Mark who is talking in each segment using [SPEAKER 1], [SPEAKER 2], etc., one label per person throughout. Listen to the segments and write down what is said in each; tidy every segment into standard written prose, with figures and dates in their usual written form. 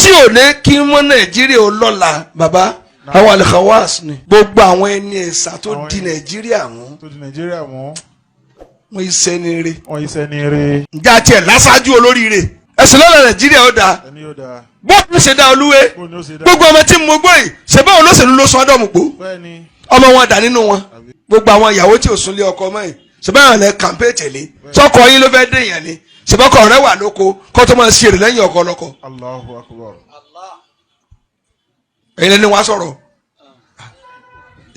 [SPEAKER 1] tí ò ní kí wọ́n Nàìjíríà ó lọ́la bàbá àwọn alikawas ni gbogbo àwọn ẹni ẹ̀sà tó di Nàìjíríà mú. wọ́n iṣẹ́ ní ire. ǹjẹ́ àti ẹ̀ lásájú olóríire ẹ̀sìn lọ́la Nàìjíríà ó dáa bóòlù ṣe dá olúwe gbogbo ọmọ tí mo gbọ́ yìí ṣe báwọn olóṣèlú ló sọ ọdọ́mù pò ọmọ wọn dà nínú wọn gbogbo àwọn ìyàwó tí ò súnlé ọkọ mọ́ yìí ṣe báwọn lẹ kàmpé tẹ̀lé sọkọ yín ló fẹ́ dé yẹn ni ṣe bọ́kọ rẹ wà lóko kó tó máa ṣe èrè lẹ́yìn ọkọ lọ́kọ.
[SPEAKER 2] Allahu Akbar.
[SPEAKER 1] ẹ̀yin lẹ́ni wá sọ̀rọ̀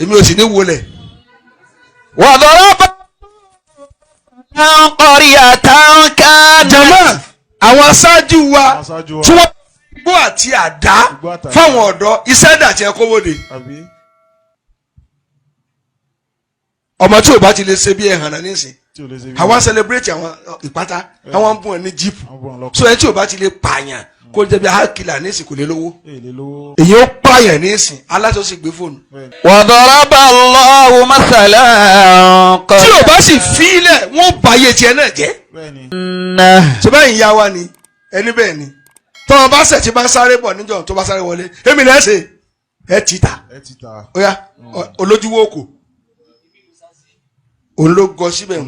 [SPEAKER 1] èmi ò sì ní wọlé.
[SPEAKER 3] wàdọ̀rọ̀ bá kọrí àtàkà
[SPEAKER 1] jama àwọn aṣáájú wa tí wọ́n gbọ́ àti àdá fáwọn ọ̀dọ́ iṣẹ́ dàtí ẹ̀kọ́ wòde. ọmọ tí o bá ti lè ṣe bí ẹ̀hàn náà nísìn àwọn celebrate àwọn ìpátá àwọn ń bùn ẹ̀ ní jeep so ẹ tí o bá ti lè pààyàn kó jẹ́ bí hákìlà nísìn kò lè lówó èyí ó pààyàn nísìn aláṣọ sì gbé fóònù.
[SPEAKER 3] wàdọ̀rọ̀bà Allahu masalan.
[SPEAKER 1] tí o bá sì fílẹ̀ wọ́n báyé tiẹ̀ náà jẹ́. ṣé báyìí ìyá wa ni ẹni bẹ́ẹ̀ ni tọ́wọ́n bá ṣẹ̀ tí bá ń sáré bọ̀ níjọ́ tó bá sáré wọlé èmi náà ṣe ẹ ti ta ó yá olójúwó kò òun ló gọ síbẹ̀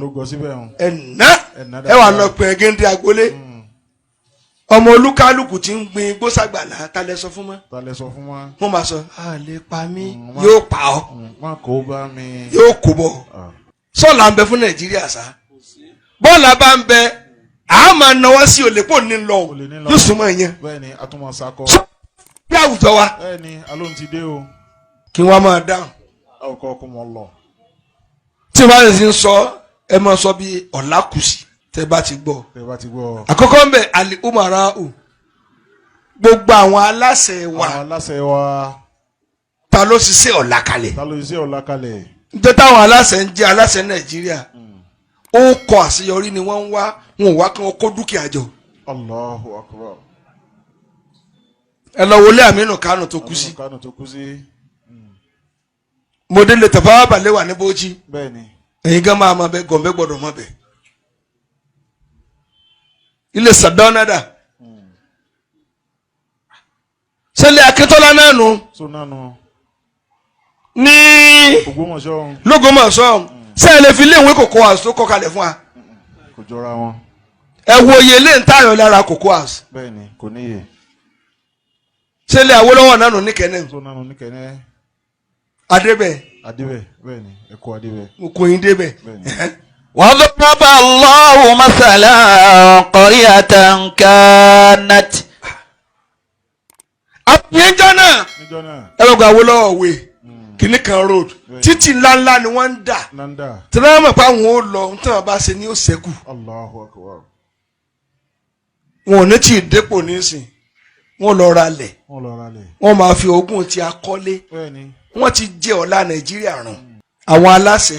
[SPEAKER 1] ẹ̀nà ẹ wà lọ pẹ̀ gẹ́ndé agbolé ọmọ olúkálùkù tí ń gbin gbósàgbàlá ta lẹ sọ fún mọ́ wọ́n máa sọ a lè pa mí yóò pa ọ́ yóò kó bọ̀ sọ́ọ̀là ń bẹ fún Nàìjíríà sá bọ́ọ̀lù bá ń bẹ a máa náwó sí olè pò ní lọ yóò súnmọ́ ìyẹn bí àwùjọ wa kí wọ́n máa dáhùn tí wọ́n bá sì ń sọ ẹ máa sọ bí ọ̀làkùsì tẹ́ bá ti gbọ́ àkọ́kọ́ ń bẹ àlè umara o gbogbo àwọn aláṣẹ wa ta ló ṣiṣẹ́ ọ̀làkalẹ̀ nítorí táwọn aláṣẹ ń jẹ́ aláṣẹ Nàìjíríà ó kọ àṣeyọrí ni wọ́n ń wá wọn ò wá kí wọ́n kó dúkìá jọ.
[SPEAKER 2] Allahu Akbar.
[SPEAKER 1] ẹ lọ wọlé Aminu Kano tó kú sí. mo délé Tafawa Balewa ní Bauchi. ẹ̀yin gan máa ma bẹ Gombe gbọ́dọ̀ mọ́ bẹ. ilé Sardauna dà. sẹ́lẹ̀ Akíntọ́lá náà nù. ní l'Ógbómọ̀ṣọ́ sẹ́ẹ̀lẹ̀ fi léèwé kòkó house tó kọ́ kalẹ̀ fún wa.
[SPEAKER 2] kò jọra wọn.
[SPEAKER 1] ẹ wo iye lè ń tayọ lára kòkó house.
[SPEAKER 2] bẹ́ẹ̀ni kò níye.
[SPEAKER 1] sẹ́lẹ̀ Awólọ́wọ̀ náà nù ní kẹ́nẹ́.
[SPEAKER 2] tó náà nù ní kẹ́nẹ́.
[SPEAKER 1] Adébẹ̀.
[SPEAKER 2] bẹ́ẹ̀ni ẹ̀kọ́ Adébẹ̀.
[SPEAKER 1] mo kò yín débẹ̀.
[SPEAKER 3] wàdọ̀rọ̀bà Allahu masalan qaryatan kanat.
[SPEAKER 1] àpòyẹ́njọ́ náà ẹ lọ gba Awólọ́wọ̀ wé kìnnì kan road títì ńláńlá ni wọ́n ń dà tí wọ́n mọ̀ pé àwọn ò lọ tí wọ́n bá ṣe ní ó ṣẹ́kù.
[SPEAKER 2] Allahu Akbar.
[SPEAKER 1] wọn ò ní tí ì dépò nísìn wọn lọ ra lẹ̀ wọn máa fi ogún tí a kọ́lé wọ́n ti jẹ́ ọ̀la Nàìjíríà rùn àwọn aláṣẹ